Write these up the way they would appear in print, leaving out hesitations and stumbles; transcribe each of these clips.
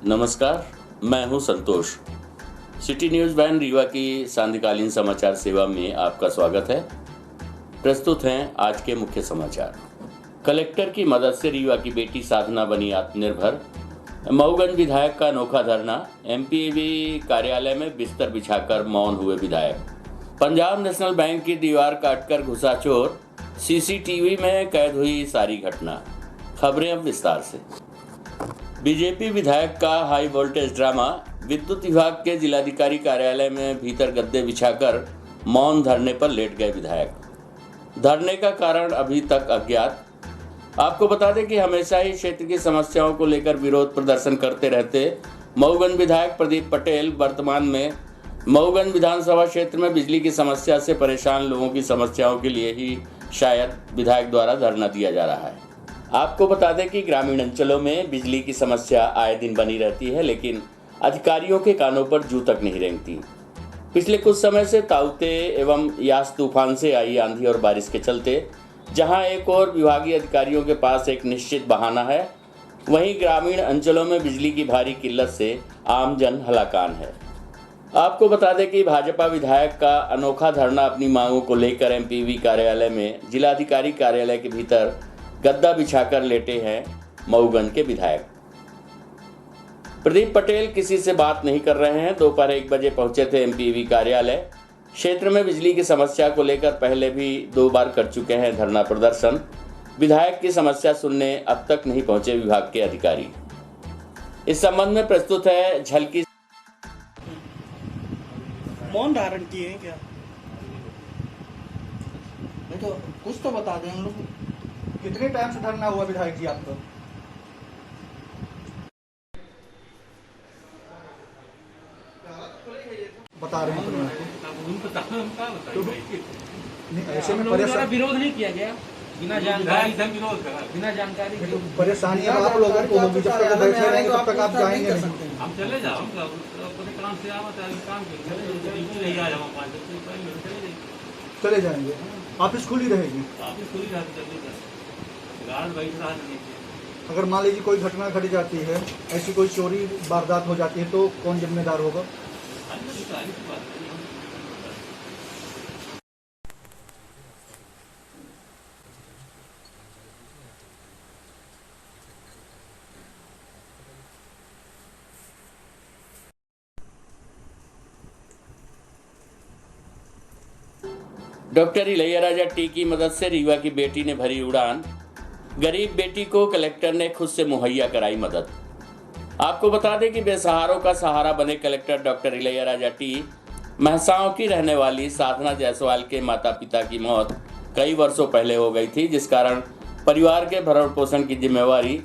नमस्कार, मैं हूं संतोष। सिटी न्यूज़ वैन रीवा की सांध्यकालीन समाचार सेवा में आपका स्वागत है। प्रस्तुत हैं आज के मुख्य समाचार। कलेक्टर की मदद से रीवा की बेटी साधना बनी आत्मनिर्भर। मऊगंज विधायक का अनोखा धरना। एमपीवी कार्यालय में बिस्तर बिछाकर मौन हुए विधायक। पंजाब नेशनल बैंक की दीवार काटकर घुसा चोर। सीसीटीवी में कैद हुई सारी घटना। खबरें अब विस्तार से। बीजेपी विधायक का हाई वोल्टेज ड्रामा। विद्युत विभाग के जिलाधिकारी कार्यालय में भीतर गद्दे बिछाकर मौन धरने पर लेट गए विधायक। धरने का कारण अभी तक अज्ञात। आपको बता दें कि हमेशा ही क्षेत्र की समस्याओं को लेकर विरोध प्रदर्शन करते रहते मऊगंज विधायक प्रदीप पटेल वर्तमान में मऊगंज विधानसभा क्षेत्र में बिजली की समस्या से परेशान लोगों की समस्याओं के लिए ही शायद विधायक द्वारा धरना दिया जा रहा है। आपको बता दें कि ग्रामीण अंचलों में बिजली की समस्या आए दिन बनी रहती है, लेकिन अधिकारियों के कानों पर जू तक नहीं रेंगती। पिछले कुछ समय से ताउते एवं यास तूफान से आई आंधी और बारिश के चलते जहां एक और विभागीय अधिकारियों के पास एक निश्चित बहाना है, वहीं ग्रामीण अंचलों में बिजली की भारी किल्लत से आम जन हलाकान है। आपको बता दें कि भाजपा विधायक का अनोखा धरना अपनी मांगों को लेकर एमपीवी कार्यालय में जिलाधिकारी कार्यालय के भीतर गद्दा बिछाकर लेटे हैं मऊगंज के विधायक प्रदीप पटेल किसी से बात नहीं कर रहे हैं। दोपहर 1 बजे पहुंचे थे एमपीवी कार्यालय। क्षेत्र में बिजली की समस्या को लेकर पहले भी 2 बार कर चुके हैं धरना प्रदर्शन। विधायक की समस्या सुनने अब तक नहीं पहुंचे विभाग के अधिकारी। इस संबंध में प्रस्तुत है झलकी। मौन धारण किए हैं क्या? नहीं तो कुछ तो बता दें हम लोग। कितने टाइम से धरना हुआ विधायक जी आपको? बता रहे हैं तो नहीं, ऐसे में परेशान विरोध नहीं किया गया बिना जानकारी तो परेशानी है आप लोगों को। लोग जब तक बैठे रहेंगे तब तक आप जाएंगे नहीं। हम चले जाओ काम से चले जाएंगे। ऑफिस खुली रहेगी। अगर मान लीजिए कोई घटना घट जाती है, ऐसी कोई चोरी वारदात हो जाती है तो कौन जिम्मेदार होगा? डॉक्टर इलैयाराजा टी की मदद से रीवा की बेटी ने भरी उड़ान। गरीब बेटी को कलेक्टर ने खुद से मुहैया कराई मदद। आपको बता दें कि बेसहारों का सहारा बने कलेक्टर डॉक्टर इलैयाराजा टी महसाओं की रहने वाली साधना जायसवाल के माता पिता की मौत कई वर्षों पहले हो गई थी, जिस कारण परिवार के भरण पोषण की जिम्मेवारी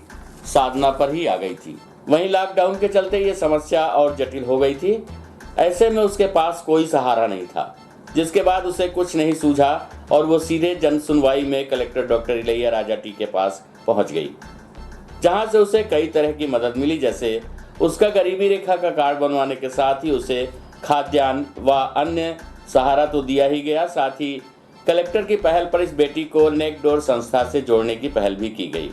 साधना पर ही आ गई थी। वहीं लॉकडाउन के चलते ये समस्या और जटिल हो गई थी। ऐसे में उसके पास कोई सहारा नहीं था, जिसके बाद उसे कुछ नहीं सूझा और वो सीधे जन सुनवाई में कलेक्टर डॉक्टर इलैयाराजा टी के पास पहुंच गई, जहां से उसे कई तरह की मदद मिली। जैसे उसका गरीबी रेखा का कार्ड बनवाने के साथ ही उसे खाद्यान्न व अन्य सहारा तो दिया ही गया, साथ ही कलेक्टर की पहल पर इस बेटी को नेक डोर संस्था से जोड़ने की पहल भी की गई।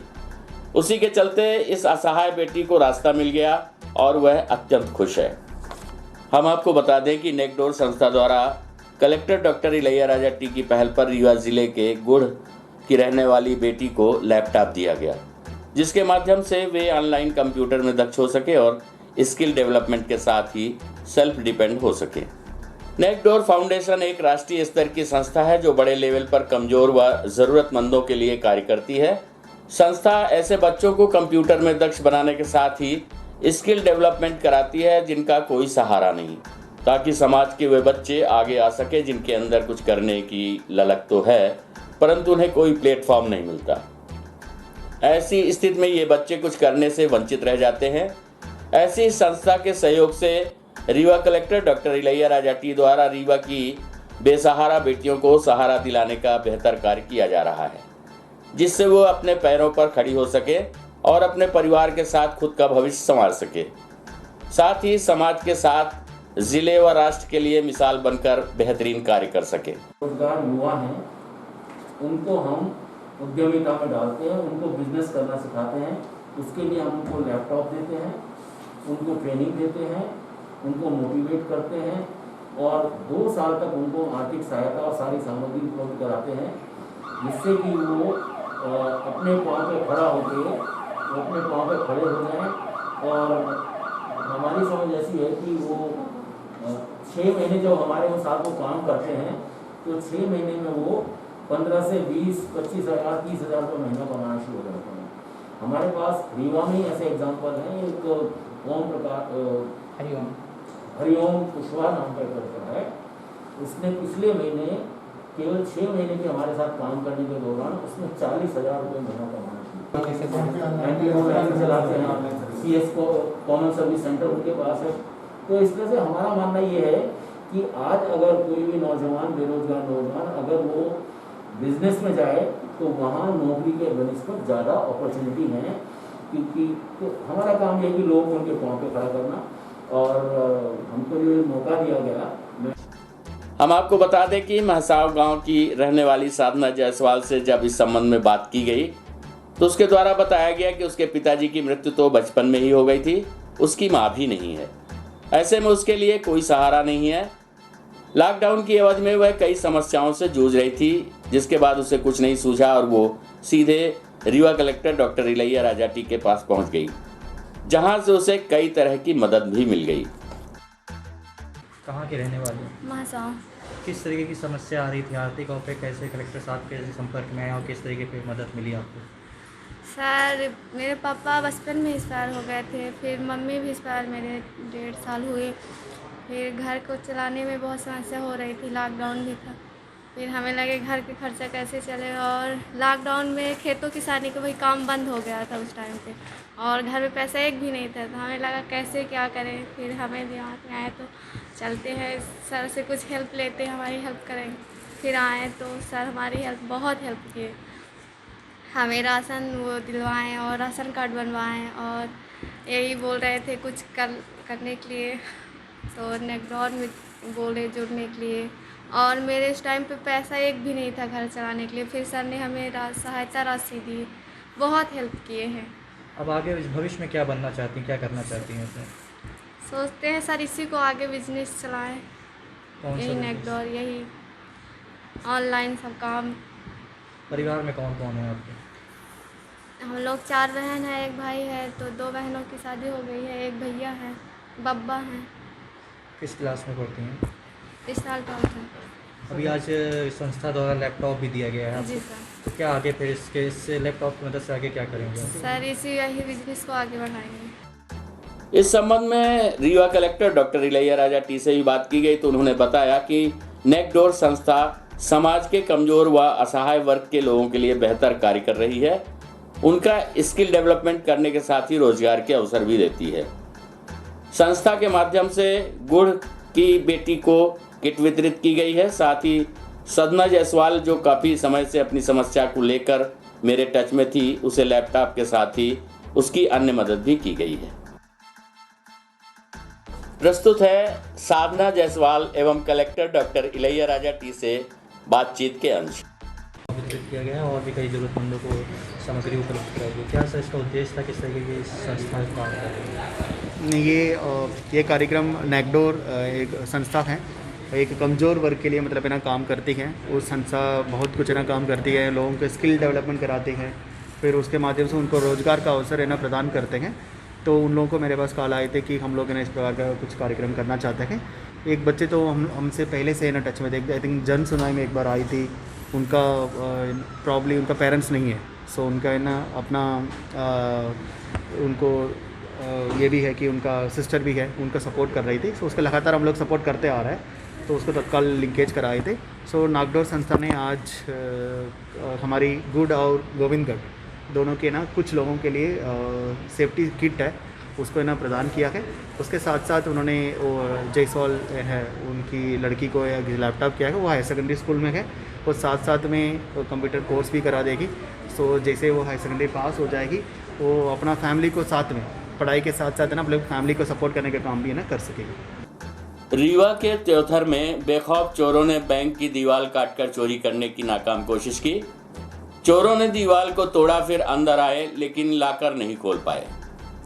उसी के चलते इस असहाय बेटी को रास्ता मिल गया और वह अत्यंत खुश है। हम आपको बता दें कि नेक डोर संस्था द्वारा कलेक्टर डॉक्टर इलैयाराजा टी की पहल पर रीवा जिले के गुढ़ की रहने वाली बेटी को लैपटॉप दिया गया, जिसके माध्यम से वे ऑनलाइन कंप्यूटर में दक्ष हो सके और स्किल डेवलपमेंट के साथ ही सेल्फ डिपेंड हो सके। नेक डोर फाउंडेशन एक राष्ट्रीय स्तर की संस्था है जो बड़े लेवल पर कमजोर व ज़रूरतमंदों के लिए कार्य करती है। संस्था ऐसे बच्चों को कंप्यूटर में दक्ष बनाने के साथ ही स्किल डेवलपमेंट कराती है जिनका कोई सहारा नहीं, ताकि समाज के वे बच्चे आगे आ सके जिनके अंदर कुछ करने की ललक तो है, परंतु उन्हें कोई प्लेटफॉर्म नहीं मिलता। ऐसी स्थिति में ये बच्चे कुछ करने से वंचित रह जाते हैं। ऐसी संस्था के सहयोग से Rewa collector doctor Ilaiyaraaja T द्वारा रीवा की बेसहारा बेटियों को सहारा दिलाने का बेहतर कार्य किया जा रहा है, जिससे वो अपने पैरों पर खड़ी हो सके और अपने परिवार के साथ खुद का भविष्य संवार सके, साथ ही समाज के साथ जिले व राष्ट्र के लिए मिसाल बनकर बेहतरीन कार्य कर सके। रोजगार युवा हैं, उनको हम उद्यमिता में डालते हैं, उनको बिजनेस करना सिखाते हैं। उसके लिए हम उनको लैपटॉप देते हैं उनको ट्रेनिंग देते हैं, उनको मोटिवेट करते हैं और 2 साल तक उनको आर्थिक सहायता और सारी सामग्री उपलब्ध कराते हैं, जिससे कि वो अपने पाँव पे खड़ा होकर वो अपने पाँव पे खड़े हो जाएं। और हमारी समझ ऐसी है कि वो 6 महीने जब हमारे वो साथ वो काम करते हैं तो 6 महीने में वो 15 से 20, 25 हज़ार, 30 हज़ार रुपये महीना कमाना शुरू हो जाते हैं। हमारे पास रीवा में ही ऐसे एग्जाम्पल हैं। एक ओम प्रकाश हरिओम कुशवाहा नाम का एक लड़का है, उसने पिछले महीने केवल 6 महीने के हमारे साथ काम करने के दौरान उसने 40,000 रुपये महीना कमाना शुरू किया। चलाते हैं, CS को कॉमन सर्विस सेंटर उनके पास है। तो इस तरह से हमारा मानना ये है कि आज अगर कोई भी नौजवान, बेरोजगार नौजवान अगर वो बिजनेस में जाए तो वहाँ नौकरी के बनिस्पत ज़्यादा अपॉर्चुनिटी हैं, क्योंकि तो हमारा काम ये है कि लोग उनके पाँव पे खड़ा करना, और हमको जो मौका दिया गया। हम आपको बता दें कि महसाव गांव की रहने वाली साधना जायसवाल से जब इस संबंध में बात की गई तो उसके द्वारा बताया गया कि उसके पिताजी की मृत्यु तो बचपन में ही हो गई थी, उसकी माँ भी नहीं है। ऐसे में उसके लिए कोई सहारा नहीं है। लॉकडाउन की अवधि में वह कई समस्याओं से जूझ रही थी, जिसके बाद उसे कुछ नहीं सूझा और वो सीधे रीवा कलेक्टर डॉक्टर इलैया राजाटी के पास पहुंच गई, जहां से उसे कई तरह की मदद भी मिल गई। कहाँ के रहने वाले हैं? महासाव। किस तरीके की समस्या आ रही थी आर्थिक, और पे कैसे कलेक्टर साहब के संपर्क में आए और किस तरीके की मदद मिली आपको? सर, मेरे पापा बचपन में एक्सपायर हो गए थे, फिर मम्मी भी एक्सपायर मेरे 1.5 साल हुए। फिर घर को चलाने में बहुत समस्या हो रही थी, लॉकडाउन भी था। फिर हमें लगे घर के खर्चा कैसे चले, और लॉकडाउन में खेतों किसानी का वही काम बंद हो गया था उस टाइम पे, और घर में पैसा एक भी नहीं था। तो हमें लगा कैसे क्या करें। फिर हमें दिमाग में आया तो चलते हैं सर से कुछ हेल्प लेते हैं, हमारी हेल्प करेंगे। फिर आए तो सर हमारी बहुत हेल्प किए, हमें राशन वो दिलवाएं और राशन कार्ड बनवाएं, और यही बोल रहे थे कुछ करने के लिए, तो नेकडोर में बोले जुड़ने के लिए। और मेरे इस टाइम पे पैसा एक भी नहीं था घर चलाने के लिए। फिर सर ने हमें सहायता राशि दी, बहुत हेल्प किए हैं। अब आगे भविष्य में क्या बनना चाहती हैं, क्या करना चाहती हैं इसमें? सोचते हैं सर इसी को आगे बिजनेस चलाएं, कौन सा यही business? नेकडोर, यही ऑनलाइन सब काम। परिवार में कौन कौन है आपके? हम लोग 4 बहन हैं, एक भाई है, तो 2 बहनों की शादी हो गई है, एक भैया है, बब्बा हैं। किस क्लास में पढ़ती हैं? इस साल 12th है। अभी आज संस्था द्वारा लैपटॉप भी दिया गया है जी आपको। सर। तो क्या आगे फिर इस लैपटॉप की मदद से आगे क्या करेंगे? सर इसी यही बिजनेस को आगे बढ़ाएंगे। इस संबंध में रीवा कलेक्टर डॉक्टर इलैया राजाटी से भी बात की गई तो उन्होंने बताया कि नेकडोर संस्था समाज के कमजोर व असहाय वर्ग के लोगों के लिए बेहतर कार्य कर रही है। उनका स्किल डेवलपमेंट करने के साथ ही रोजगार के अवसर भी देती है। संस्था के माध्यम से गुड़ की बेटी को किट वितरित की गई है। साथ ही साधना जायसवाल जो काफ़ी समय से अपनी समस्या को लेकर मेरे टच में थी, उसे लैपटॉप के साथ ही उसकी अन्य मदद भी की गई है। प्रस्तुत है साधना जायसवाल एवं कलेक्टर डॉक्टर इलैया राजाटी से बातचीत के अंश। वितरित किया गया है और भी कई जरूरतमंदों को सामग्री उपलब्ध कराई गई। क्या सर इसका उद्देश्य था, किस तरीके की संस्था काम कर रही है? ये कार्यक्रम नेकडोर एक संस्था है, एक कमज़ोर वर्ग के लिए मतलब है ना काम करती है। वो संस्था बहुत कुछ है ना काम करती है, लोगों को स्किल डेवलपमेंट कराती है, फिर उसके माध्यम से उनको रोज़गार का अवसर है ना प्रदान करते हैं। तो उन लोगों को मेरे पास कॉल आए थे कि हम लोग है ना इस प्रकार का कुछ कार्यक्रम करना चाहते हैं। एक बच्चे तो हमसे पहले से है ना टच में थे, आई थिंक जन सुनाई में एक बार आई थी। उनका प्रॉब्ली उनका पेरेंट्स नहीं है, सो उनका है ना अपना उनको ये भी है कि उनका सिस्टर भी है, उनका सपोर्ट कर रही थी। सो उसका लगातार हम लोग सपोर्ट करते आ रहे हैं, तो उसको तत्काल लिंकेज कराए थे। सो नागडोर संस्था ने आज हमारी गुड़ और गोविंदगढ़ दोनों के ना कुछ लोगों के लिए सेफ्टी किट है, उसको ना प्रदान किया है। उसके साथ साथ उन्होंने वो जायसवाल है उनकी लड़की को लैपटॉप किया है, वो हायर सेकेंडरी स्कूल में है, और साथ साथ में कंप्यूटर कोर्स भी करा देगी। सो जैसे वो हायर सेकेंडरी पास हो जाएगी, वो अपना फैमिली को साथ में पढ़ाई के साथ साथ ना मतलब फैमिली को सपोर्ट करने का काम भी ना कर सकेगी। रीवा के त्योथर में बेखौफ चोरों ने बैंक की दीवार काटकर चोरी करने की नाकाम कोशिश की। चोरों ने दीवार को तोड़ा, फिर अंदर आए लेकिन लाकर नहीं खोल पाए।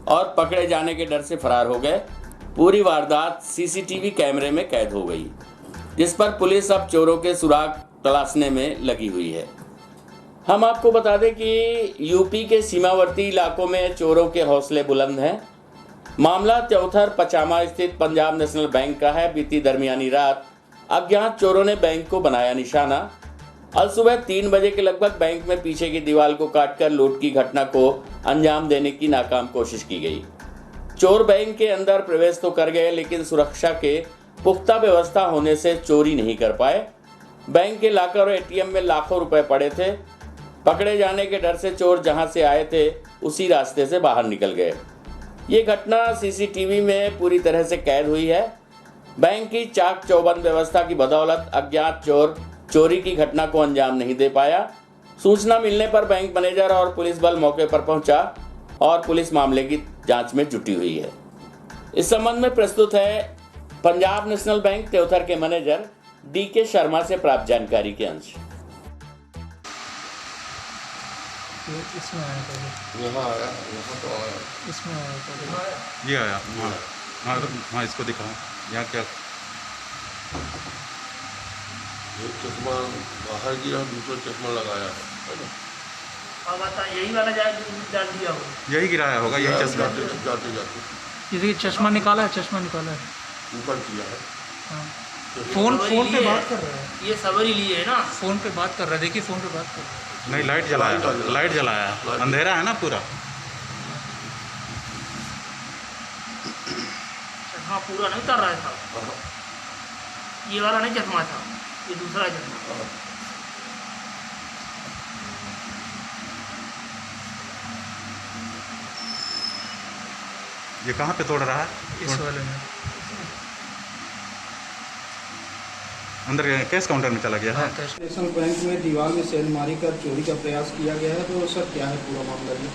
और पकड़े जाने के डर से फरार हो गए। पूरी वारदात सीसीटीवी कैमरे में कैद हो गई, जिस पर पुलिस अब चोरों के सुराग तलाशने में लगी हुई है। हम आपको बता दें कि यूपी के सीमावर्ती इलाकों में चोरों के हौसले बुलंद हैं। मामला त्योथर पचामा स्थित पंजाब नेशनल बैंक का है। बीती दरमियानी रात अज्ञात चोरों ने बैंक को बनाया निशाना। आज सुबह 3 बजे के लगभग बैंक में पीछे की दीवार को काटकर लूट की घटना को अंजाम देने की नाकाम कोशिश की गई। चोर बैंक के अंदर प्रवेश तो कर गए, लेकिन सुरक्षा के पुख्ता व्यवस्था होने से चोरी नहीं कर पाए। बैंक के लॉकर और एटीएम में लाखों रुपए पड़े थे। पकड़े जाने के डर से चोर जहां से आए थे उसी रास्ते से बाहर निकल गए। ये घटना सीसीटीवी में पूरी तरह से कैद हुई है। बैंक की चाक चौबंद व्यवस्था की बदौलत अज्ञात चोर चोरी की घटना को अंजाम नहीं दे पाया। सूचना मिलने पर बैंक मैनेजर और पुलिस बल मौके पर पहुंचा और पुलिस मामले की जांच में जुटी हुई है। इस संबंध में प्रस्तुत है पंजाब नेशनल बैंक त्योथर के मैनेजर DK शर्मा से प्राप्त जानकारी के अंश। इसमें आया पहले, यहाँ आया, यहाँ तो आया, इसमें आया पहले। ये आया। हाँ इसको दिखाओ। यहाँ क्या एक चश्मा बाहर गिरा, दूसरा चश्मा लगाया है ना। अब बता यही वाला डाल दिया हो। यही गिराया होगा, यही चश्मा। जाते जाते जैसे कि चश्मा निकाला है, चश्मा निकाला है। ऊपर किया है। हाँ। फोन पे बात कर रहा है। ये सवारी लिए है ना। फोन पे बात कर रहा है, देखिए फोन पे बात कर रहा है। नहीं, लाइट जलाया, अंधेरा है ना पूरा। हाँ, पूरा नहीं उतर रहा था। ये वाला नहीं चश्मा था, ये दूसरा चश्मा। ये कहाँ पे तोड़ रहा है? इस वाले में अंदर कैश काउंटर में चला गया है। नेशनल बैंक में दीवार में सेल मारी कर चोरी का प्रयास किया गया है। तो सर क्या है पूरा मामला? जी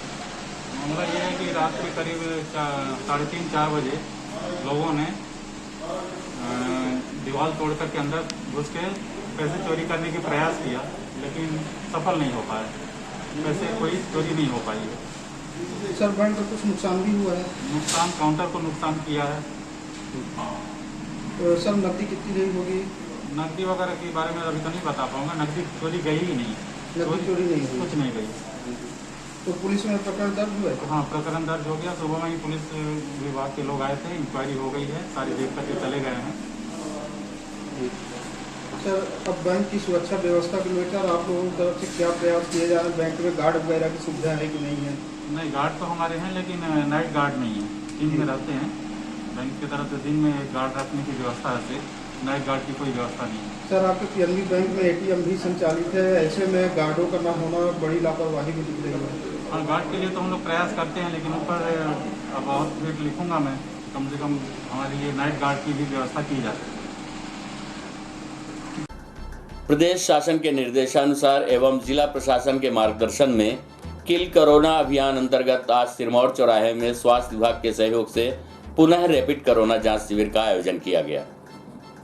मामला ये है कि रात के करीब 3:30-4 बजे लोगों ने दीवार तोड़ कर के अंदर घुस के पैसे चोरी करने की प्रयास किया, लेकिन सफल नहीं हो पाया। पैसे कोई चोरी नहीं हो पाई है। सर बैंक का कुछ नुकसान भी हुआ है? नुकसान काउंटर को नुकसान किया है। तो सर नकदी कितनी गई होगी? नकदी वगैरह के बारे में अभी तो नहीं बता पाऊंगा। नकदी चोरी गई ही नहीं, नकदी चोरी नहीं हुई? कुछ नहीं गई। तो पुलिस में प्रकरण दर्ज हुआ है? हाँ, प्रकरण दर्ज हो गया। सुबह में ही पुलिस विभाग के लोग आए थे, इंक्वायरी हो गई है, सारी देख करके चले गए हैं। सर अब बैंक की सुरक्षा व्यवस्था को लेकर आप लोगों की तरफ से क्या प्रयास किए जा रहे हैं? बैंक में गार्ड वगैरह की सुविधा है कि नहीं है? नहीं, गार्ड तो हमारे हैं, लेकिन नाइट गार्ड नहीं है। दिन में रहते हैं। बैंक की तरफ से दिन में गार्ड रखने की व्यवस्था है, नाइट गार्ड की कोई व्यवस्था नहीं है। सर आपके PNB बैंक में ATM भी संचालित है, ऐसे में गार्डों का न होना बड़ी लापरवाही भी दिख रही है। हाँ, गार्ड के लिए तो हम लोग प्रयास करते हैं, लेकिन ऊपर अब और रेट लिखूंगा मैं, कम से कम हमारे लिए नाइट गार्ड की भी व्यवस्था की जाए। प्रदेश शासन के निर्देशानुसार एवं जिला प्रशासन के मार्गदर्शन में किल कोरोना अभियान अंतर्गत आज सिरमौर चौराहे में स्वास्थ्य विभाग के सहयोग से पुनः रैपिड कोरोना जांच शिविर का आयोजन किया गया।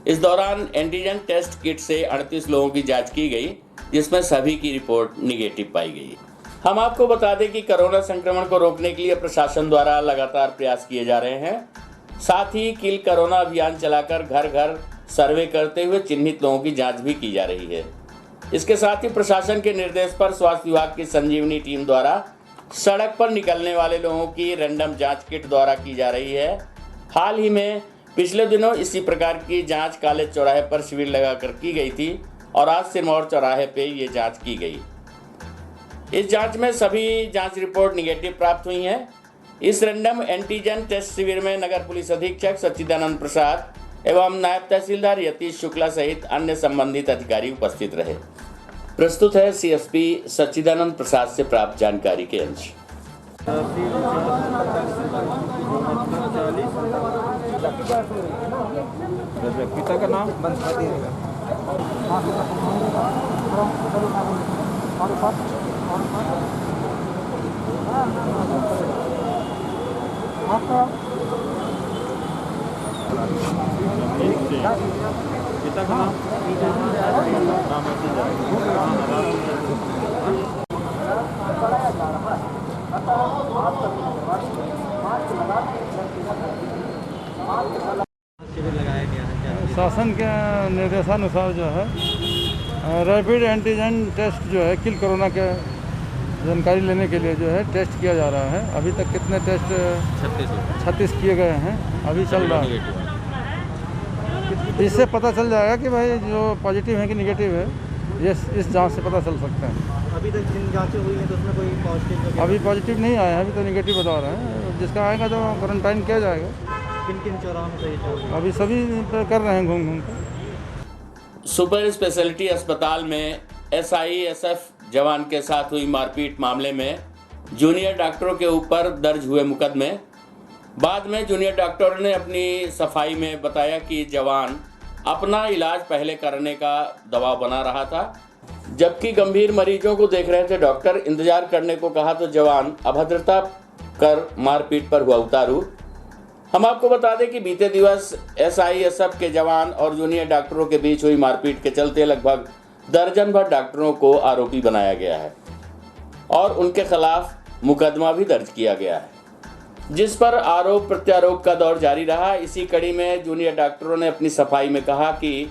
इस दौरान एंटीजन टेस्ट किट से 38 लोगों की जांच की गई, जिसमें सभी की रिपोर्ट निगेटिव पाई गई। हम आपको बता दें कि कोरोना संक्रमण को रोकने के लिए प्रशासन द्वारा लगातार प्रयास किए जा रहे हैं। साथ ही किल कोरोना अभियान चलाकर घर घर सर्वे करते हुए चिन्हित लोगों की जांच भी की जा रही है। इसके साथ ही प्रशासन के निर्देश पर स्वास्थ्य विभाग की संजीवनी टीम द्वारा सड़क पर निकलने वाले लोगों की रैंडम जांच किट द्वारा की जा रही है। हाल ही में पिछले दिनों इसी प्रकार की जांच कॉलेज चौराहे पर शिविर लगाकर की गई थी और आज सिरमौर चौराहे पे ये जांच की गई। इस जांच में सभी जांच रिपोर्ट निगेटिव प्राप्त हुई हैं। इस रैंडम एंटीजन टेस्ट शिविर में नगर पुलिस अधीक्षक सच्चिदानंद प्रसाद एवं नायब तहसीलदार यतीश शुक्ला सहित अन्य संबंधित अधिकारी उपस्थित रहे। प्रस्तुत है CSP सच्चिदानंद प्रसाद से प्राप्त जानकारी के अंश। पिता का नाम पिता का नाम शासन के निर्देशानुसार जो है रैपिड एंटीजन टेस्ट जो है किल कोरोना के जानकारी लेने के लिए जो है टेस्ट किया जा रहा है। अभी तक कितने टेस्ट 36 किए गए हैं, अभी चल रहा है। इससे पता चल जाएगा कि भाई जो पॉजिटिव है कि निगेटिव है, ये इस जांच से पता चल सकता है। अभी तक जिन जांचें हुई हैं तो उसमें कोई पॉजिटिव अभी पॉजिटिव नहीं आया है, अभी तो निगेटिव बता रहे हैं। जिसका आएगा तो क्वारंटाइन किया जाएगा। किन किन चौराहों में सही चल रहा है? अभी सभी पे कर रहे हैं घूम कर। सुपर स्पेशलिटी अस्पताल में SISF जवान के साथ हुई मारपीट मामले में जूनियर डॉक्टरों के ऊपर दर्ज हुए मुकदमे। बाद में जूनियर डॉक्टर ने अपनी सफाई में बताया कि जवान अपना इलाज पहले करने का दबाव बना रहा था, जबकि गंभीर मरीजों को देख रहे थे। डॉक्टर इंतजार करने को कहा तो जवान अभद्रता कर मारपीट पर हुआ उतारू। हम आपको बता दें कि बीते दिवस SISF के जवान और जूनियर डॉक्टरों के बीच हुई मारपीट के चलते लगभग दर्जन भर डॉक्टरों को आरोपी बनाया गया है और उनके खिलाफ मुकदमा भी दर्ज किया गया है, जिस पर आरोप प्रत्यारोप का दौर जारी रहा। इसी कड़ी में जूनियर डॉक्टरों ने अपनी सफाई में कहा कि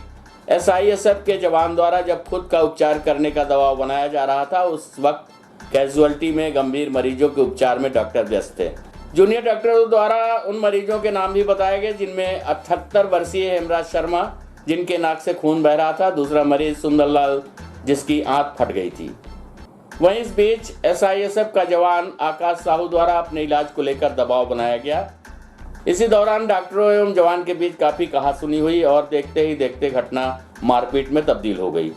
SISF के जवान द्वारा जब खुद का उपचार करने का दबाव बनाया जा रहा था, उस वक्त कैजुअल्टी में गंभीर मरीजों के उपचार में डॉक्टर व्यस्त थे। जूनियर डॉक्टरों द्वारा उन मरीजों के नाम भी बताए गए जिनमें 78 वर्षीय हेमराज शर्मा, जिनके नाक से खून बह रहा था। दूसरा मरीज सुंदरलाल, जिसकी आंत फट गई थी। वहीं इस बीच SISF का जवान आकाश साहू द्वारा अपने इलाज को लेकर दबाव बनाया गया। इसी दौरान डॉक्टरों एवं जवान के बीच काफ़ी कहासुनी हुई और देखते ही देखते घटना मारपीट में तब्दील हो गई,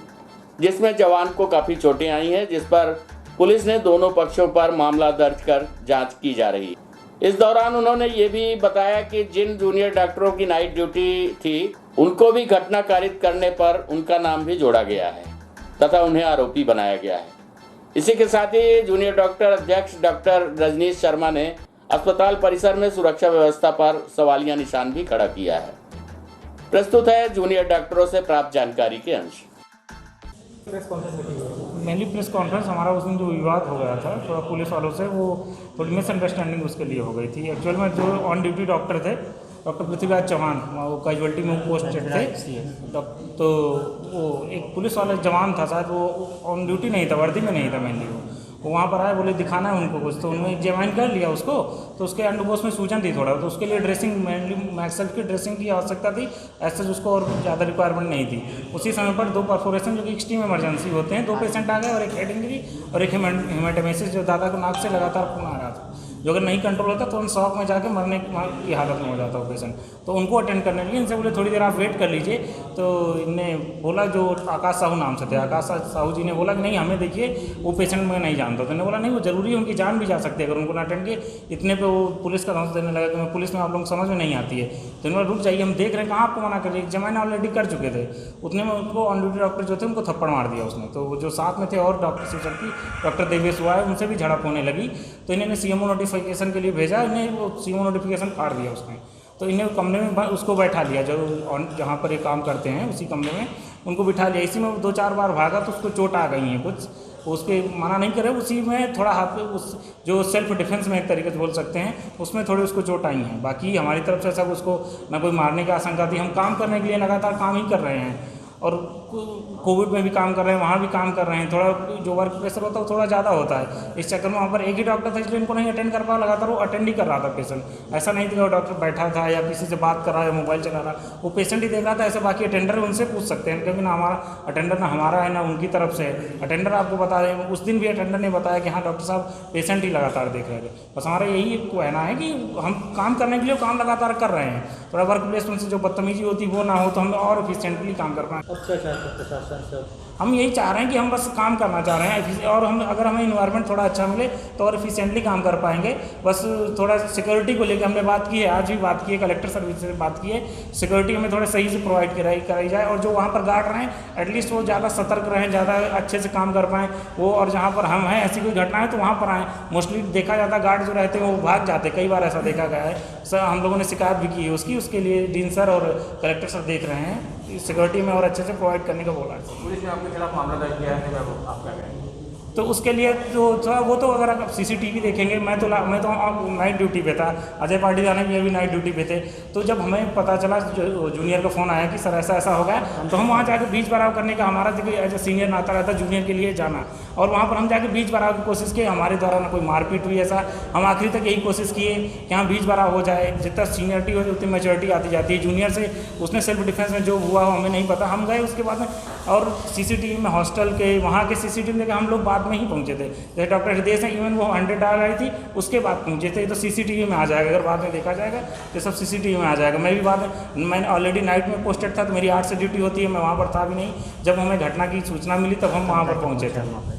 जिसमें जवान को काफ़ी चोटें आई हैं, जिस पर पुलिस ने दोनों पक्षों पर मामला दर्ज कर जांच की जा रही है। इस दौरान उन्होंने ये भी बताया कि जिन जूनियर डॉक्टरों की नाइट ड्यूटी थी, उनको भी घटना कारित करने पर उनका नाम भी जोड़ा गया है तथा उन्हें आरोपी बनाया गया है। इसी के साथ ही जूनियर डॉक्टर अध्यक्ष डॉक्टर रजनीश शर्मा ने अस्पताल परिसर में सुरक्षा व्यवस्था पर सवालिया निशान भी खड़ा किया है। प्रस्तुत है जूनियर डॉक्टरों से प्राप्त जानकारी के अंश। मेनली प्रेस कॉन्फ्रेंस हमारा उस दिन जो विवाद हो गया था थोड़ा पुलिस वालों से, वो थोड़ी मिसअंडरस्टैंडिंग उसके लिए हो गई थी। एक्चुअल में जो ऑन ड्यूटी डॉक्टर थे, डॉक्टर पृथ्वीराज चौहान, वो कैजुअल्टी में पोस्टेड थे। तो वो एक पुलिस वाला जवान था, शायद वो ऑन ड्यूटी नहीं था, वर्दी में नहीं था मेनली। वो वहाँ पर आए, बोले दिखाना है उनको कुछ, तो उन्होंने एग्जामिन कर लिया उसको। तो उसके अंडरकोर्स में सूजन थी थोड़ा, तो उसके लिए ड्रेसिंग, मेनली मैक्सेल्फ की ड्रेसिंग की आवश्यकता थी। ऐसा उसको और ज़्यादा रिक्वायरमेंट नहीं थी। उसी समय पर 2 परफोरेशन जो कि एक्सट्रीम इमरजेंसी होते हैं, 2 पेशेंट आ गए और एक हेड इंजरी और एक हेमाटोमेसिस, जो दादा को नाक से लगातार खून आ रहा था, जो अगर नहीं कंट्रोल होता तो उन शॉक में जाके मरने की हालत में हो जाता वो पेशेंट। तो उनको अटेंड करने के लिए इनसे बोले थोड़ी देर आप वेट कर लीजिए। तो इनने बोला, जो आकाश साहू नाम से थे, आकाश साहू जी ने बोला कि नहीं, हमें देखिए वो पेशेंट मैं नहीं जानता। तो इन्होंने बोला नहीं, वो जरूरी है, उनकी जान भी जा सकती है अगर उनको ना अटेंड किए। इतने पे वो पुलिस का धौंस देने लगा कि मैं पुलिस में आप लोगों को समझ में नहीं आती है। तो इन्होंने रुक जाइए, हम देख रहे हैं, कहाँ आपको मना करिए, एग्जामिन ऑलरेडी कर चुके थे। उतने में उनको ऑन ड्यूटी डॉक्टर जो थे उनको थप्पड़ मार दिया उसने। तो जो साथ में थे और डॉक्टर शिवशक्ति, डॉक्टर देवेश हुआ है, उनसे भी झड़प होने लगी। तो इन्होंने CMO नोटिफिकेशन के लिए भेजा, इन्हें वो CMO नोटिफिकेशन फाड़ दिया उसने। तो इन्हें कमरे में उसको बैठा लिया, जो जहाँ पर ये काम करते हैं उसी कमरे में उनको बिठा लिया। इसी में 2-4 बार भागा तो उसको चोट आ गई हैं कुछ, उसके मना नहीं करे। उसी में थोड़ा हाथ पे उस जो सेल्फ डिफेंस में एक तरीके से बोल सकते हैं, उसमें थोड़ी उसको चोट आई हैं। बाकी हमारी तरफ से सब उसको ना कोई मारने की आशंका थी। हम काम करने के लिए लगातार काम ही कर रहे हैं और कोविड में भी काम कर रहे हैं, वहाँ भी काम कर रहे हैं। थोड़ा जो वर्क प्रेशर होता है वो थोड़ा ज़्यादा होता है। इस चक्कर में वहाँ पर एक ही डॉक्टर था, इसलिए इनको नहीं अटेंड कर पाया। लगातार वो अटेंड ही कर रहा था पेशेंट। ऐसा नहीं था कि वो डॉक्टर बैठा था या किसी से बात कर रहा है या मोबाइल चला रहा, वो पेशेंट ही देख रहा था। ऐसे बाकी अटेंडर उनसे पूछ सकते हैं, क्योंकि ना हमारा अटेंडर ना हमारा है ना उनकी तरफ से। अटेंडर आपको बता दें, उस दिन भी अटेंडर ने बताया कि हाँ डॉक्टर साहब पेशेंट ही लगातार देख रहे थे। बस हमारा यही कहना है कि हम काम करने के लिए काम लगातार कर रहे हैं। थोड़ा वर्क प्लेस में से जो बदतमीजी होती वो ना हो, तो हम और एफिशिएंटली काम कर पाएँ। हम यही चाह रहे हैं कि हम बस काम करना चाह रहे हैं, और हम अगर हमें इन्वायरमेंट थोड़ा अच्छा मिले तो और एफिशिएंटली काम कर पाएंगे। बस थोड़ा सिक्योरिटी को लेकर हमने बात की है, आज भी बात की है, कलेक्टर सर्विस से बात की है। सिक्योरिटी हमें थोड़ा सही से प्रोवाइड कराई जाए, और जो वहाँ पर गार्ड रहें एटलीस्ट वो ज़्यादा सतर्क रहें, ज़्यादा अच्छे से काम कर पाएँ वो। और जहाँ पर हम हैं ऐसी कोई घटना है तो वहाँ पर आएँ। मोस्टली देखा जाता है गार्ड जो रहते हैं वो भाग जाते हैं, कई बार ऐसा देखा गया है सर। हम लोगों ने शिकायत भी की है उसके लिए डीन सर और कलेक्टर सर देख रहे हैं, सिक्योरिटी में और अच्छे से प्रोवाइड करने का बोला है। पुलिस ने आपके खिलाफ मामला दर्ज किया है, आप क्या कहेंगे? तो उसके लिए तो थोड़ा वो तो अगर आप CCTV देखेंगे, मैं तो नाइट ड्यूटी पे था, अजय पाटीदार भी अभी नाइट ड्यूटी पे थे। तो जब हमें पता चला, जूनियर का फ़ोन आया कि सर ऐसा ऐसा हो गया, तो हम वहाँ जाकर बीच बराव करने का, हमारा देखिए एज ए सीनियर नाता रहता जूनियर के लिए जाना, और वहाँ पर हम जाकर बीच बराव की कोशिश की। हमारे द्वारा ना कोई मारपीट हुई, ऐसा हम आखिरी तक यही कोशिश किए कि हाँ बीच बराव हो जाए, जितना सीनियरिटी हो उतनी मैच्योरिटी आती जाती है। जूनियर से उसने सेल्फ डिफेंस में जो हुआ हो हमें नहीं पता, हम गए उसके बाद में, और CCTV में हॉस्टल के वहाँ के CCTV में हम लोग बाद में ही पहुँचे थे। जैसे डॉक्टर हृदय से इवन वो 100 डाल रही थी, उसके बाद पहुँचे थे। तो CCTV में आ जाएगा, अगर बाद में देखा जाएगा तो सब CCTV में आ जाएगा। मैं भी मैंने ऑलरेडी नाइट में पोस्टेड था, तो मेरी 8 से ड्यूटी होती है, मैं वहाँ पर था भी नहीं। जब हमें घटना की सूचना मिली तब हम वहाँ पर पहुँचे थे।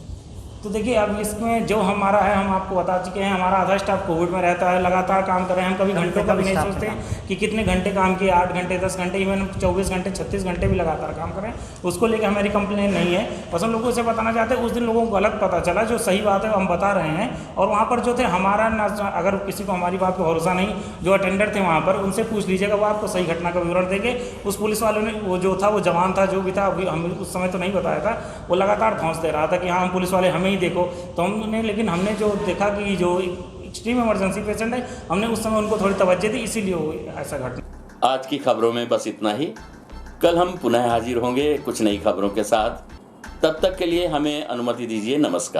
तो देखिए अब इसमें जो हमारा है, हम आपको बता चुके हैं, हमारा आधा स्टाफ कोविड में रहता है, लगातार काम कर रहे हैं। हम कभी घंटों का भी नहीं सोचते कि कितने घंटे काम किए, 8 घंटे 10 घंटे, इवन 24 घंटे 36 घंटे भी लगातार काम कर रहे हैं। उसको लेकर हमारी कंप्लेन नहीं है। बस हम लोगों से बताना चाहते हैं, उस दिन लोगों को गलत पता चला, जो सही बात है हम बता रहे हैं। और वहाँ पर जो थे हमारा अगर किसी को हमारी बात पर भरोसा नहीं, जो अटेंडर थे वहाँ पर, उनसे पूछ लीजिएगा, वो आपको सही घटना का विवरण देंगे। उस पुलिस वाले ने, वो जो था, वो जवान था, जो भी था, अभी हम उस समय तो नहीं बताया था, वो लगातार धौंस दे रहा था कि हाँ हम पुलिस वाले, हमें ही देखो। तो हमने, लेकिन हमने जो देखा कि जो एक्सट्रीम इमरजेंसी पेशेंट है, हमने उस समय उनको थोड़ी तवज्जो दी, इसीलिए ऐसा घटना। आज की खबरों में बस इतना ही। कल हम पुनः हाजिर होंगे कुछ नई खबरों के साथ। तब तक के लिए हमें अनुमति दीजिए। नमस्कार।